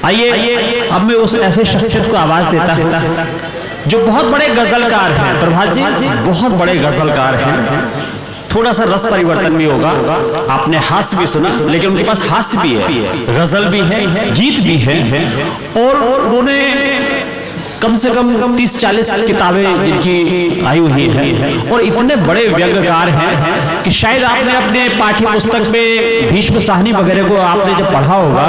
आइए अब मैं उस ऐसे शख्सियत को आवाज देता हूँ जो बहुत बड़े गजलकार हैं। प्रभात जी बहुत बड़े गजलकार हैं। थोड़ा सा रस परिवर्तन भी होगा, आपने हास्य भी सुना, लेकिन उनके पास हास्य भी है, गजल भी है, गीत भी है, और उन्होंने कम से कम 30-40 किताबें जिनकी आई हुई हैं, और इतने बड़े व्यंग्यकार हैं कि शायद आपने अपने पाठ्य पुस्तक में भीष्म साहनी वगैरह को आपने जब पढ़ा होगा,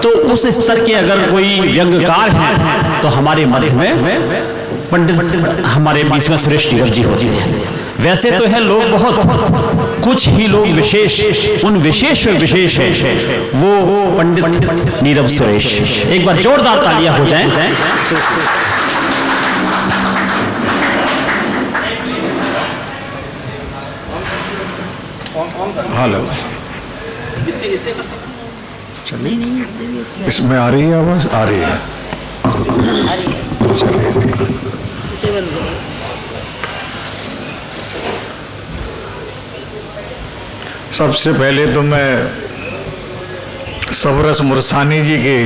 तो उस स्तर के अगर कोई व्यंग्यकार हैं तो हमारे मध्य में पंडित हमारे बीच में सुरेश नीरव जी होते हैं। वैसे तो है लोग बहुत, कुछ ही लोग विशेष, उन विशेष में विशेष है वो पंडित नीरव सुरेश। एक बार जोरदार तालियां हो जाएं। हेलो, इसमें आ रही है आवाज? आ रही है। सबसे पहले तो मैं सबरस मुरसानी जी के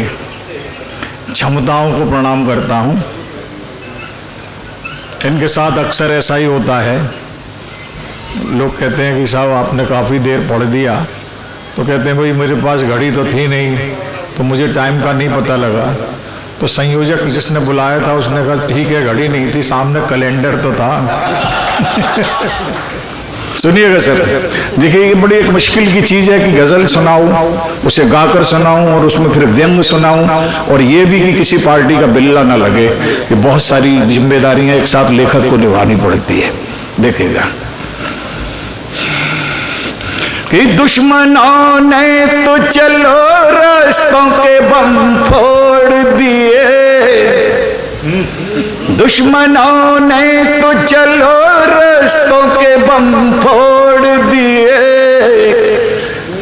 क्षमताओं को प्रणाम करता हूं। इनके साथ अक्सर ऐसा ही होता है, लोग कहते हैं कि साहब आपने काफ़ी देर पढ़ दिया, तो कहते हैं भाई मेरे पास घड़ी तो थी नहीं, तो मुझे टाइम का नहीं पता लगा। तो संयोजक जिसने बुलाया था उसने कहा ठीक है घड़ी नहीं थी, सामने कैलेंडर तो था। सुनिएगा सर, देखिए ये बड़ी एक मुश्किल की चीज़ है कि गज़ल सुनाऊं, उसे गाकर सुनाऊं और उसमें फिर व्यंग सुनाऊं, और ये भी कि किसी पार्टी का बिल्ला ना लगे। कि बहुत सारी जिम्मेदारियां एक साथ लेखक को निभानी पड़ती है। देखिएगा कि दुश्मनों ने तो चलो रास्तों के बम फोड़ दिए, दुश्मनों ने तो चलो रास्तों के बम फोड़ दिए,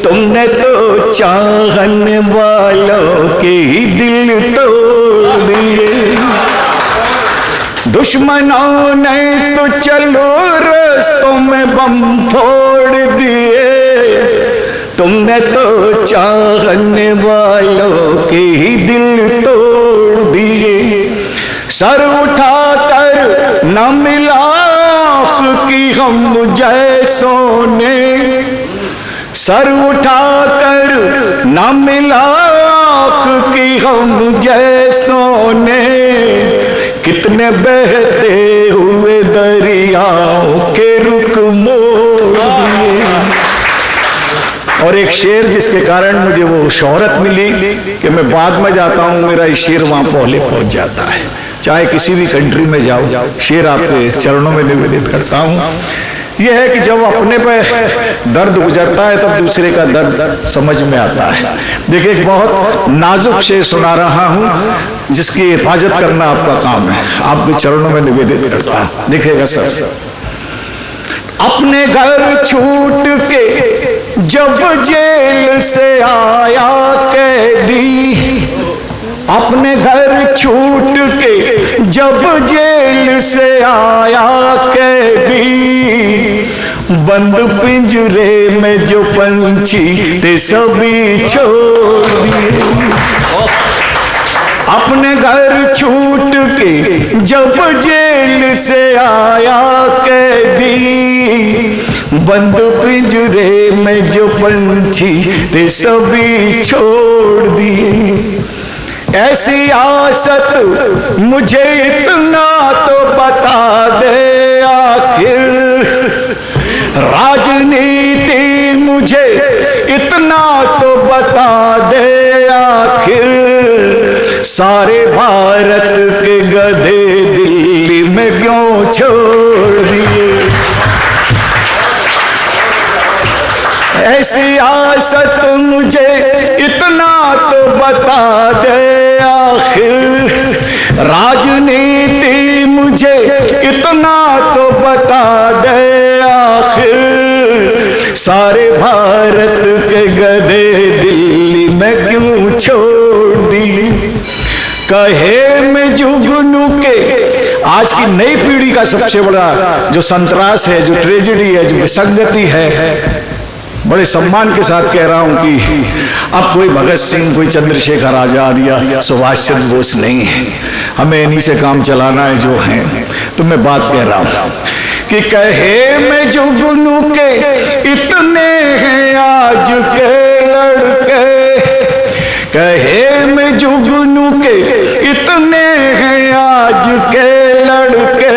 तुमने तो चाहने वालों के ही दिल तोड़ दिए। दुश्मनों ने तो चलो रास्तों में बम फोड़ दिए, तुमने तो चाहने वालों के ही दिल तोड़ दिए। सर उठाकर न मिला आँख की हम जैसों ने, सर उठाकर न मिला आँख की हम जैसों ने, कितने बहते हुए दरियाओं के रुख मोड़ दिए। और एक शेर जिसके कारण मुझे वो शोहरत मिली कि मैं बाद में जाता हूँ, मेरा ये शेर वहाँ पहले पहुँच जाता है। चाहे किसी भी कंट्री में जाओ, शेर आपके चरणों में निवेदित करता हूँ। यह है कि जब अपने पे दर्द गुजरता है तब दूसरे का दर्द समझ में आता है। देखिए एक बहुत नाजुक शेर सुना रहा हूँ जिसकी हिफाजत करना आपका काम है, आपके चरणों में निवेदित करता हूँ। देखिएगा सर, अपने घर छूट के जब जेल से आया कैदी, अपने घर छूट के जब जेल से आया कैदी, बंद पिंजरे में जो पंछी थे सभी छोड़ दिए। अपने घर छूट के जब जेल से आया कैदी, बंद पिंजरे में जो पंछी थे सभी छोड़ दिए। ऐसी आसत मुझे इतना तो बता दे आखिर, राजनीति मुझे इतना तो बता दे आखिर, सारे भारत के गधे दिल्ली में क्यों छोड़ दिए। ऐसी आसत मुझे इतना तो बता दे आखिर, राजनीति मुझे इतना तो बता दे आखिर, सारे भारत के गधे दिल्ली में क्यों छोड़ दी। कहे में जुगनू के आज की नई पीढ़ी का सबसे बड़ा जो संतरास है, जो ट्रेजेडी है, जो विसंगति है, बड़े सम्मान के साथ कह रहा हूं कि अब कोई भगत सिंह, कोई चंद्रशेखर आजाद या सुभाष चंद्र बोस नहीं है, हमें इन्हीं से काम चलाना है जो है। तो मैं बात कह रहा हूं कि कहे में जुगनू के इतने हैं आज के लड़के, कहे में जुगनू के इतने हैं आज के लड़के,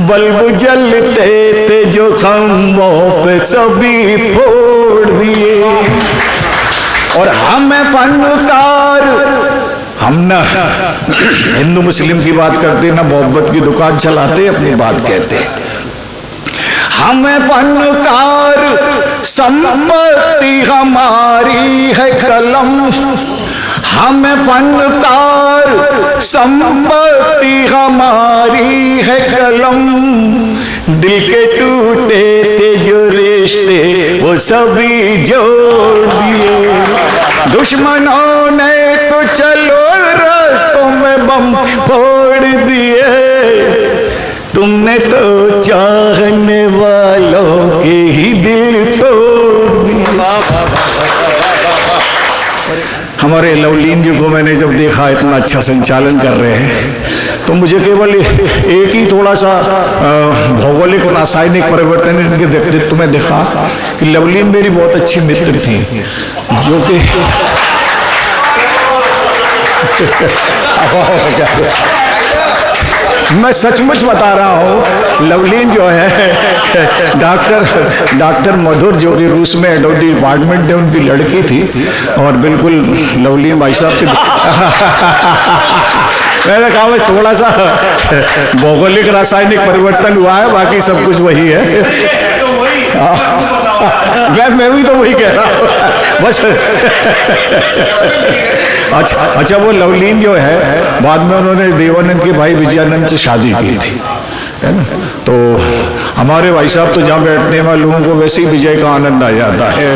बल्ब जलते थे जो खम्भों पे सभी फोड़ दिए। और हमें फनकार, हम ना हिंदू मुस्लिम की बात करते ना मोहब्बत की दुकान चलाते, अपनी बात कहते। हमें फनकार संपत्ति हमारी है कलम, हमें फनकार संपत्ति हमारी है कलम, दिल के टूटे थे जो रिश्ते वो सभी जोड़ दिए। दुश्मनों ने तो चलो रास्तों में बम फोड़ दिए, तुमने तो चाहने वालों के ही दिल तोड़ दिए। हमारे लवलीन जी को मैंने जब देखा इतना अच्छा संचालन कर रहे हैं, तो मुझे केवल एक ही थोड़ा सा भौगोलिक और रासायनिक परिवर्तन इनके व्यक्तित्व में दिखा कि लवलीन मेरी बहुत अच्छी मित्र थी, जो कि मैं सचमुच बता रहा हूँ, लवलीन जो है डॉक्टर मधुर जो कि रूस में हेड ऑफ द डिपार्टमेंट है, उनकी लड़की थी। और बिल्कुल लवलीन भाई साहब की मैंने कहा बस थोड़ा सा भौगोलिक रासायनिक परिवर्तन हुआ है, बाकी सब कुछ वही है। मैं भी तो वही कह रहा हूँ बस। अच्छा वो लवलीन जो है बाद में उन्होंने देवानंद के भाई विजयानंद से शादी की थी, है ना। तो हमारे भाई साहब तो जहाँ बैठते हैं वहाँ लोगों को वैसे ही विजय का आनंद आ जाता है।